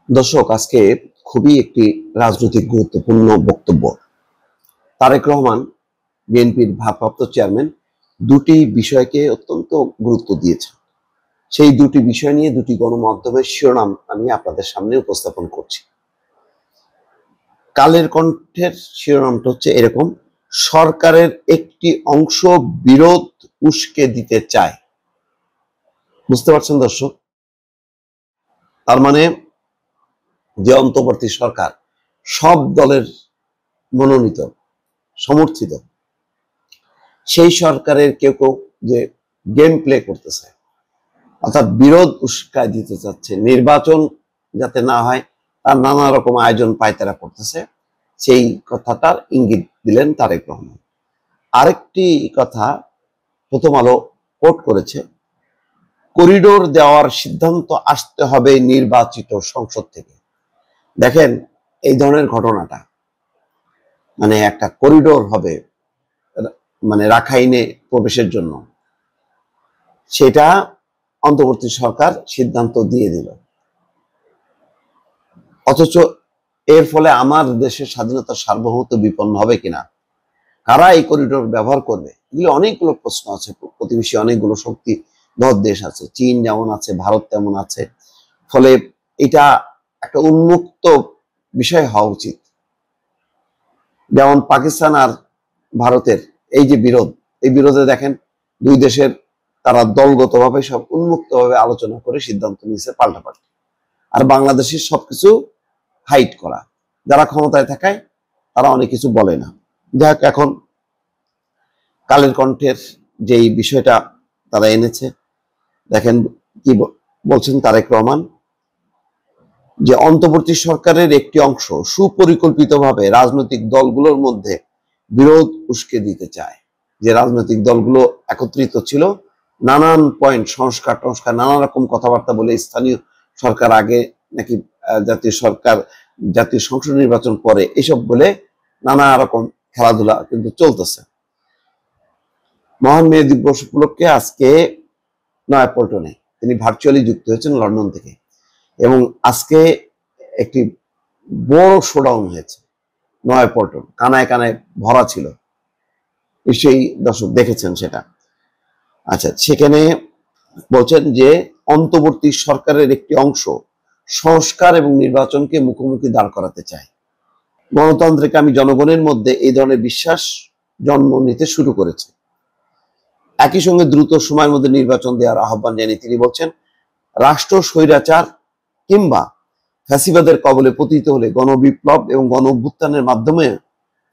দর্শক, আজকে খুবই একটি রাজনৈতিক গুরুত্বপূর্ণ বক্তব্য। তারেক রহমান বিএনপির ভারপ্রাপ্ত চেয়ারম্যান দুটি বিষয়কে অত্যন্ত গুরুত্ব দিয়েছেন। সেই দুটি বিষয় নিয়ে দুটি গণমাধ্যমের শিরোনাম আমি আপনাদের সামনে উপস্থাপন করছি। কালের কণ্ঠের শিরোনামটা হচ্ছে এরকম: সরকারের একটি অংশ বিরোধ উস্কে দিতে চায়। বুঝতে পারছেন দর্শক? তার মানে যে অন্তর্বর্তী সরকার সব দলের মনোনীত, সমর্থিত, সেই সরকারের কেউ কেউ যে গেম প্লে করতেছে, অর্থাৎ বিরোধ উস্কায় দিতে চাচ্ছে, নির্বাচন যাতে না হয় তার নানা রকম আয়োজন পায়তারা করতেছে, সেই কথাটার ইঙ্গিত দিলেন তারেক রহমান। আরেকটি কথা প্রথম আলো কোট করেছে, করিডোর দেওয়ার সিদ্ধান্ত আসতে হবে নির্বাচিত সংসদ থেকে। দেখেন, এই ধরনের ঘটনাটা, মানে একটা করিডোর হবে মানে রাখাইনে প্রবেশের জন্য, সেটা অন্তর্বর্তী সরকার সিদ্ধান্ত দিয়ে দিল, অথচ এর ফলে আমার দেশের স্বাধীনতার সার্বভৌমত্ব বিপন্ন হবে কিনা, কারা এই করিডোর ব্যবহার করবে, এগুলো অনেকগুলো প্রশ্ন আছে। প্রতিবেশী অনেকগুলো শক্তিধর দেশ আছে, চীন যেমন আছে, ভারত তেমন আছে। ফলে এটা একটা উন্মুক্ত বিষয় হওয়া উচিত। যেমন পাকিস্তান আর ভারতের এই যে বিরোধ, এই বিরোধে দেখেন দুই দেশের তারা দলগতভাবে সব উন্মুক্তভাবে আলোচনা করে সিদ্ধান্ত নিয়েছে পাল্টাপাল্টি। আর বাংলাদেশের সবকিছু হাইড করা, যারা ক্ষমতায় থাকায় তারা অনেক কিছু বলে না। যাই হোক, এখন কালের কণ্ঠের যেই বিষয়টা তারা এনেছে, দেখেন কি বলছেন তারেক রহমান, যে অন্তর্বর্তী সরকারের একটি অংশ সুপরিকল্পিতভাবে রাজনৈতিক দলগুলোর মধ্যে বিরোধ উস্কে দিতে চায়। যে রাজনৈতিক দলগুলো একত্রিত ছিল, নানান পয়েন্ট, সংস্কার নানা রকম কথাবার্তা বলে, স্থানীয় সরকার আগে নাকি জাতীয় সরকার, জাতীয় সংসদ নির্বাচন পরে, এসব বলে নানা রকম খেলাধুলা কিন্তু চলতেছে। মহান মে দিবস উপলক্ষে আজকে নয়াপল্টনে তিনি ভার্চুয়ালি যুক্ত হয়েছেন লন্ডন থেকে, এবং আজকে একটি বড় শোডাউন হয়েছে নয়াপল্টন, কানায় কানায় ভরা ছিল, নিশ্চয়ই দর্শক দেখেছেন সেটা। আচ্ছা, সেখানে বলছেন যে অন্তর্বর্তী সরকারের একটি অংশ সংস্কার এবং নির্বাচনকে মুখোমুখি দাঁড় করাতে চায়। গণতন্ত্রকে আমি জনগণের মধ্যে এই ধরনের বিশ্বাস জন্ম নিতে শুরু করেছে। একই সঙ্গে দ্রুত সময়ের মধ্যে নির্বাচন দেওয়ার আহ্বান জানিয়ে তিনি বলছেন, রাষ্ট্র স্বৈরাচার কিংবা ফ্যাসিবাদের কবলে পতিত হলে গণবিপ্লব এবং গণ অভ্যুত্থানের মাধ্যমে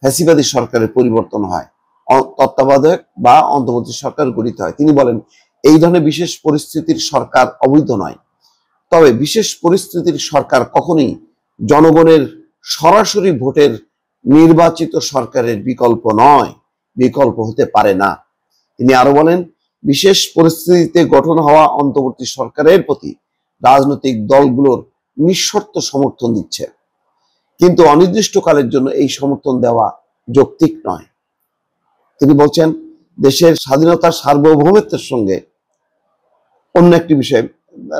ফ্যাসিবাদী সরকারের পরিবর্তন হয়, তত্ত্বাবধায়ক বা অন্তর্বর্তী সরকার গঠিত হয়। তিনি বলেন, এই ধরনের বিশেষ পরিস্থিতির সরকার অবৈধ নয়, তবে বিশেষ পরিস্থিতির সরকার কখনোই জনগণের সরাসরি ভোটের নির্বাচিত সরকারের বিকল্প নয়, বিকল্প হতে পারে না। তিনি আরো বলেন, বিশেষ পরিস্থিতিতে গঠন হওয়া অন্তর্বর্তী সরকারের প্রতি রাজনৈতিক দলগুলোর নিঃশর্ত সমর্থন দিচ্ছে, কিন্তু অনির্দিষ্টকালের জন্য এই সমর্থন দেওয়া যৌক্তিক নয়। তিনি বলছেন, দেশের স্বাধীনতার সার্বভৌমত্বের সঙ্গে অন্য একটি বিষয়,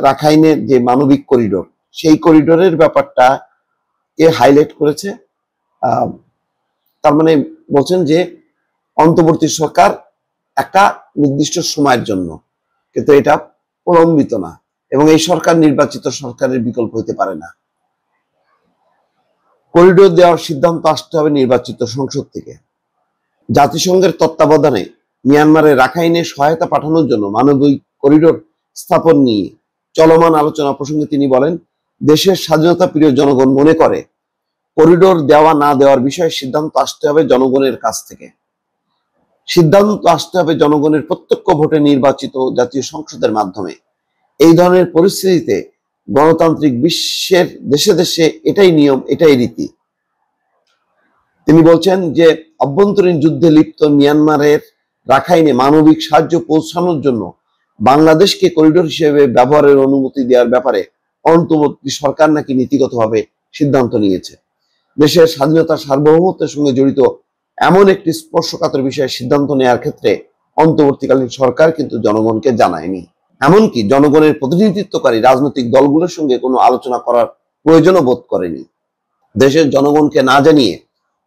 রাখাইনের যে মানবিক করিডোর, সেই করিডোরের ব্যাপারটা কে হাইলাইট করেছে। তার মানে বলছেন যে অন্তর্বর্তী সরকার একটা নির্দিষ্ট সময়ের জন্য, কিন্তু এটা প্রলম্বিত না, এবং এই সরকার নির্বাচিত সরকারের বিকল্প হতে পারে না। করিডোর দেওয়ার সিদ্ধান্ত আসতে হবে নির্বাচিত সংসদ থেকে। জাতিসংঘের তত্ত্বাবধানে মিয়ানমারে রাখাইনে সহায়তা পাঠানোর জন্য মানবিক করিডোর স্থাপন নিয়ে চলমান আলোচনা প্রসঙ্গে তিনি বলেন, দেশের স্বাধীনতা প্রিয় জনগণ মনে করে করিডোর দেওয়া না দেওয়ার বিষয়ে সিদ্ধান্ত আসতে হবে জনগণের কাছ থেকে। সিদ্ধান্ত আসতে হবে জনগণের প্রত্যক্ষ ভোটে নির্বাচিত জাতীয় সংসদের মাধ্যমে। এই ধরনের পরিস্থিতিতে গণতান্ত্রিক বিশ্বের দেশে দেশে এটাই নিয়ম, এটাই রীতি। তিনি বলছেন যে অভ্যন্তরীণ যুদ্ধে লিপ্ত মিয়ানমারের রাখাইনে মানবিক সাহায্য পৌঁছানোর জন্য বাংলাদেশকে করিডোর হিসেবে ব্যবহারের অনুমতি দেওয়ার ব্যাপারে অন্তর্বর্তী সরকার নাকি নীতিগতভাবে সিদ্ধান্ত নিয়েছে। দেশের স্বাধীনতার সার্বভৌমত্বের সঙ্গে জড়িত এমন একটি স্পর্শকাতর বিষয়ে সিদ্ধান্ত নেওয়ার ক্ষেত্রে অন্তর্বর্তীকালীন সরকার কিন্তু জনগণকে জানায়নি, এমনকি জনগণের প্রতিনিধিত্বকারী রাজনৈতিক দলগুলোর সঙ্গে কোনো আলোচনা করার প্রয়োজনও বোধ করেনি। দেশের জনগণকে না জানিয়ে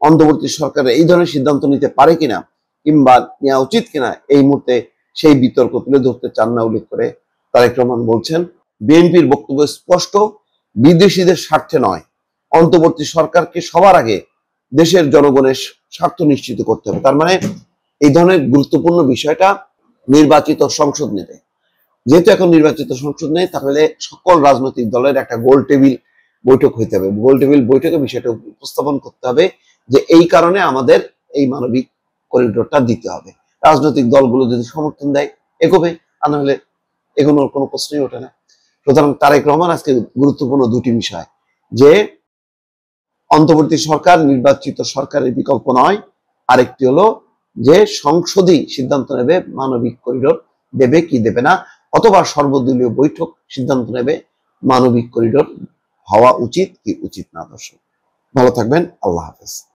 অন্তর্বর্তী সরকার এই ধরনের সিদ্ধান্ত নিতে পারে কিনা কিংবা নেওয়া উচিত কিনা এই মুহূর্তে সেই বিতর্ক তুলে ধরতে চান না উল্লেখ করে তারেক রহমান বলছেন, বিএনপির বক্তব্য স্পষ্ট, বিদেশিদের স্বার্থে নয়, অন্তর্বর্তী সরকারকে সবার আগে দেশের জনগণের স্বার্থ নিশ্চিত করতে হবে। তার মানে এই ধরনের গুরুত্বপূর্ণ বিষয়টা নির্বাচিত সংসদ নেবে। যেহেতু এখন নির্বাচিত সংসদ নেই, তাহলে সকল রাজনৈতিক দলের একটা গোল টেবিল বৈঠক হইতে হবে। গোল টেবিল বৈঠকে বিষয়টা উপস্থাপন করতে হবে যে এই কারণে আমাদের এই মানবিক করিডোরটা দিতে হবে। রাজনৈতিক দলগুলো যদি সমর্থন দেয় এগোবে, আর না হলে এগোনোর কোনো প্রশ্নই ওঠে না। সুতরাং তারেক রহমান আজকে গুরুত্বপূর্ণ দুটি বিষয়, যে অন্তর্বর্তী সরকার নির্বাচিত সরকারের বিকল্প নয়, আরেকটি হলো যে সংসদই সিদ্ধান্ত নেবে মানবিক করিডোর দেবে কি দেবে না, অথবা সর্বদলীয় বৈঠক সিদ্ধান্ত নেবে মানবিক করিডোর হওয়া উচিত কি উচিত না। দর্শক ভালো থাকবেন, আল্লাহ হাফেজ।